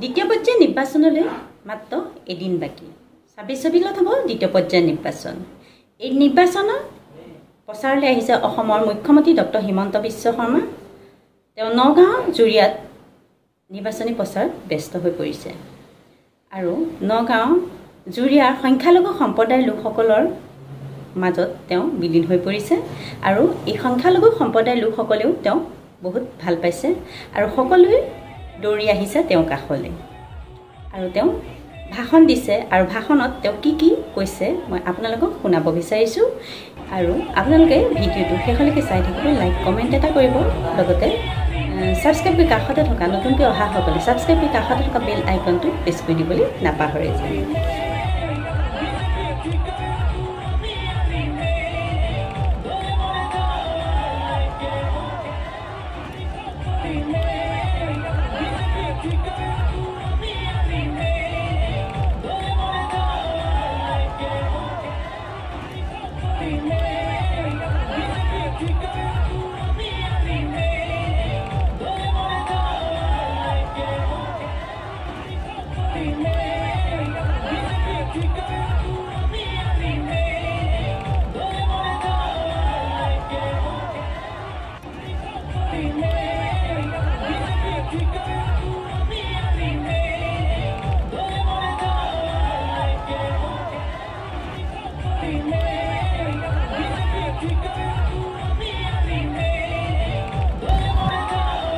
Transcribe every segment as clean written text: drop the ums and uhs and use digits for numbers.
দ্বিতীয় পৰ্যায়ৰ নিৰ্বাচনলৈ মাত্ৰ এদিন বাকী ২৬ এপ্ৰিলত হ'ব দ্বিতীয় পৰ্যায়ৰ নিৰ্বাচন। এই নিৰ্বাচনত প্ৰচাৰলৈ আহিছে অসমৰ মুখ্যমন্ত্ৰী ডক্টৰ হিমন্ত বিশ্ব শৰ্মা। তেওঁ নগাঁও জুৰিয়াত নিৰ্বাচনী প্ৰচাৰত ব্যস্ত হৈ পৰিছে আৰু নগাঁও জুৰিয়াৰ সংখ্যালঘু সম্প্ৰদায়ৰ লোকসকলৰ মাজত তেওঁ বিলীন হৈ পৰিছে আৰু এই সংখ্যালঘু সম্প্ৰদায়ৰ লোকসকলেও তেওঁ বহুত ভাল পাইছে আৰু সকলোৱে দৌৰি আহিছে তেওঁৰ কাষলৈ আৰু তেওঁ ভাষণ দিছে আৰু ভাষণত তেওঁ কি কৈছে মই আপোনালোকক শুনাব বিচাৰিছোঁ আৰু আপোনালোকে ভিডিঅ'টো শেষলৈকে চাই থাকিব, লাইক কমেণ্ট এটা কৰিব, লগতে ছাবস্ক্ৰাইব কৰি কাষতে থকা নতুনকৈ অহা সকলে ছাবস্ক্ৰাইব কৰি কাষতে থকা বেল আইকনটো প্ৰেছ কৰি দিবলৈ নাপাহৰে।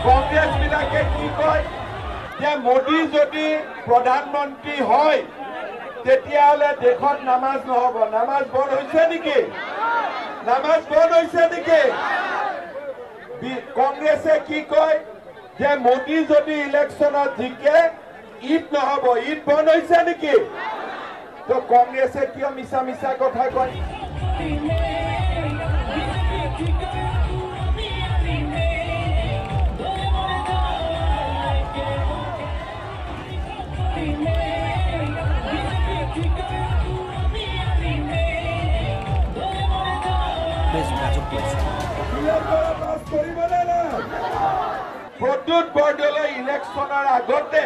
কংগ্ৰেছ বিলাকে কি কয় যে মোদী যদি প্ৰধানমন্ত্ৰী হয় তেতিয়াহ'লে দেশত নামাজ নহ'ব। নামাজ বন্ধ হৈছে নেকি? নামাজ বন্ধ হৈছে নেকি? কংগ্ৰেছে কি কয় যে মোদী যদি ইলেকশ্যনত জিকে ঈদ নহ'ব। ঈদ বন্ধ হৈছে নেকি? তো কংগ্ৰেছে কিয় মিছা মিছা কথা কয়? প্ৰদ্যুৎ বৰদলৈ ইলেকশ্যনৰ আগতে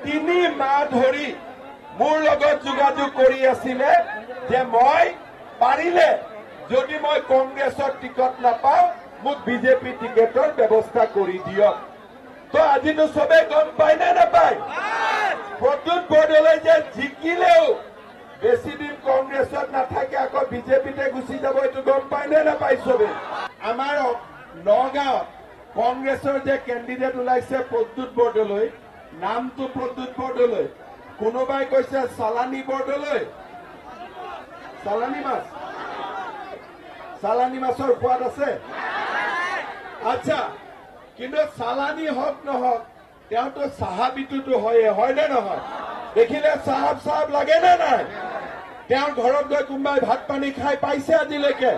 ৩ মাহ ধৰি মোৰ লগত যোগাযোগ কৰি আছিলে যে মই পাৰিলে যদি মই কংগ্ৰেছৰ টিকট নাপাওঁ মোক বিজেপি টিকেটৰ ব্যৱস্থা কৰি দিয়ক। তো আজিতো চবে গম পায় নে নাপায়? প্ৰদ্যুৎ বৰদলৈ যে জিকিলেও বেছি দিন কংগ্ৰেছত নাথাকে, আকৌ বিজেপিতে গুচি যাব, এইটো গম পায় নে নাপায় চবে? আমাৰ নগাঁৱত কংগ্ৰেছৰ যে কেণ্ডিডেট ওলাইছে প্ৰদ্যুৎ বৰদলৈ, নামটো প্ৰদ্যুৎ বৰদলৈ, কোনোবাই কৈছে চালানী বৰদলৈ। চালানী মাছ, চালানী মাছৰ সোৱাদ আছে। আচ্ছা, কিন্তু চালানী হওক নহওক তেওঁতো চাহাবিটোতো হয় নে নহয়? দেখিলে চাহাব চাহাব লাগে নে নাই? তেওঁৰ ঘৰত গৈ কোনোবাই ভাত পানী খাই পাইছে আজিলৈকে?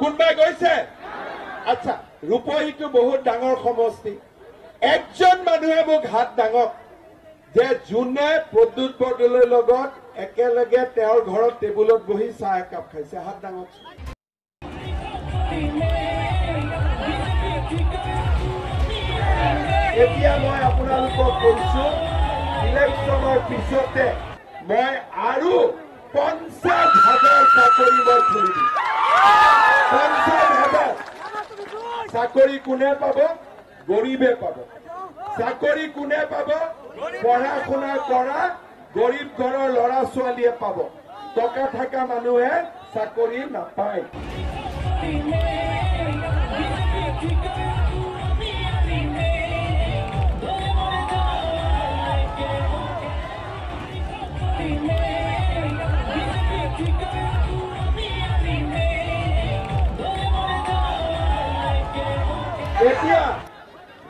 কোনোবাই গৈছে? আচ্ছা, ৰূপহীটো বহুত ডাঙৰ সমষ্টি। একজন মানুহে মোক হাত দাঙক যে যোনে প্ৰদ্যুৎ বৰদলৈৰ লগত একেলগে তেওঁৰ ঘৰত টেবুলত বহি চাহ একাপ খাইছে, হাত দাঙক। এতিয়া মই আপোনালোকক কৈছো ইলেকশ্যনৰ পিছতে মই আৰু ৫০,০০০ চাকৰি মই খুলি দিম। ৫০,০০০ চাকৰি কোনে পাব? গৰীবে পাব। চাকৰি কোনে পাব? পঢ়া শুনা কৰা গৰীব ঘৰৰ ল'ৰা ছোৱালীয়ে পাব। টকা থকা মানুহে চাকৰি নাপায়। এতিয়া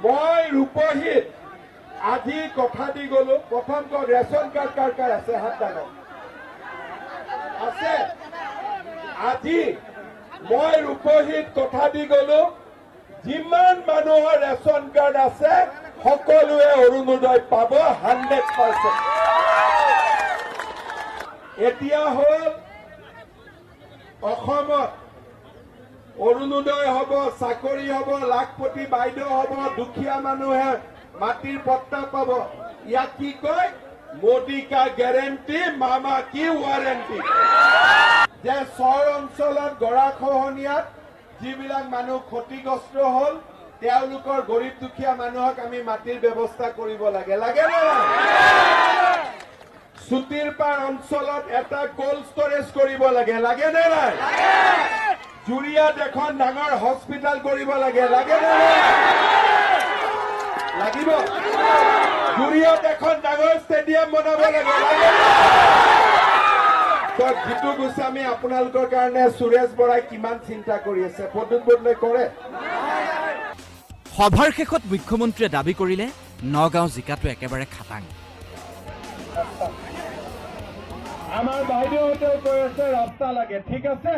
মই ৰূপহীত আজি কথা দি গলো। প্ৰথম কওক, ৰেচন কাৰ্ড কাৰ কাৰ আছে? হাত দাঙক। আছে? আজি মই ৰূপহীত কথা দি গলো যিমান মানুহৰ ৰেচন কাৰ্ড আছে সকলোৱে অৰুণোদয় পাব 100%। এতিয়া হ'ল অসমত অৰুণোদয় হ'ব, চাকৰি হ'ব, লাখপতি বাইদেউ হ'ব, দুখীয়া মানুহে মাটিৰ পট্টা পাব। ইয়াক কি কয়? মোদী কা গ্যাৰেণ্টি, মামা কি ৱাৰেণ্টি। যে চহৰ অঞ্চলত গৰাখহনীয়াত যিবিলাক মানুহ ক্ষতিগ্ৰস্ত হ'ল, তেওঁলোকৰ গৰীব দুখীয়া মানুহক আমি মাটিৰ ব্যৱস্থা কৰিব লাগে। লাগে নে নাই? সুতিৰপাৰ অঞ্চলত এটা কোল্ড ষ্টৰেজ কৰিব লাগে। লাগে নে নাই? জুৰিয়াত এখন ডাঙৰ হস্পিটেল কৰিব লাগে। লাগে নে নাই? লাগিব। জুৰিয়াত এখন ডাঙৰ ষ্টেডিয়াম বনাব লাগে। লাগে নে নাই? জিতু গোস্বামী আপোনালোকৰ কাৰণে সুৰেশ বৰাই কিমান চিন্তা কৰি আছে, প্ৰদ্যুৎ বৰদলৈ কৰে। সভাৰ শেষত মুখ্যমন্ত্ৰীয়ে দাবী কৰিলে নগাঁও জিকাটো একেবাৰে খাটাং। আমাৰ বাইদেউহঁতেও কৈ আছে ৰাস্তা লাগে। ঠিক আছে,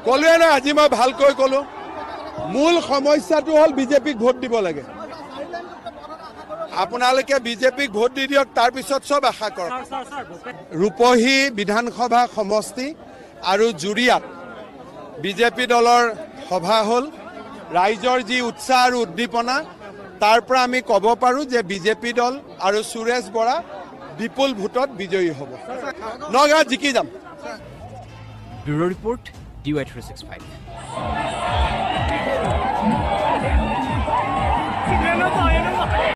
ক'লোৱে না, আজি মই ভালকৈ ক'লো। মূল সমস্যাটো হ'ল বিজেপিক ভোট দিব লাগে। আপোনালোকে বিজেপিক ভোট দি দিয়ক, তাৰপিছত চব আশা কৰক। ৰূপহী বিধানসভা সমষ্টি আৰু জুৰিয়াত বিজেপি দলৰ সভা হ'ল। ৰাইজৰ যি উৎসাহ আৰু উদ্দীপনা, তাৰ পৰা আমি ক'ব পাৰোঁ যে বিজেপি দল আৰু সুৰেশ বৰা বিপুল ভোটত বিজয়ী হ'ব। নগাঁৱত জিকি যাম। Bureau' report, DY 365।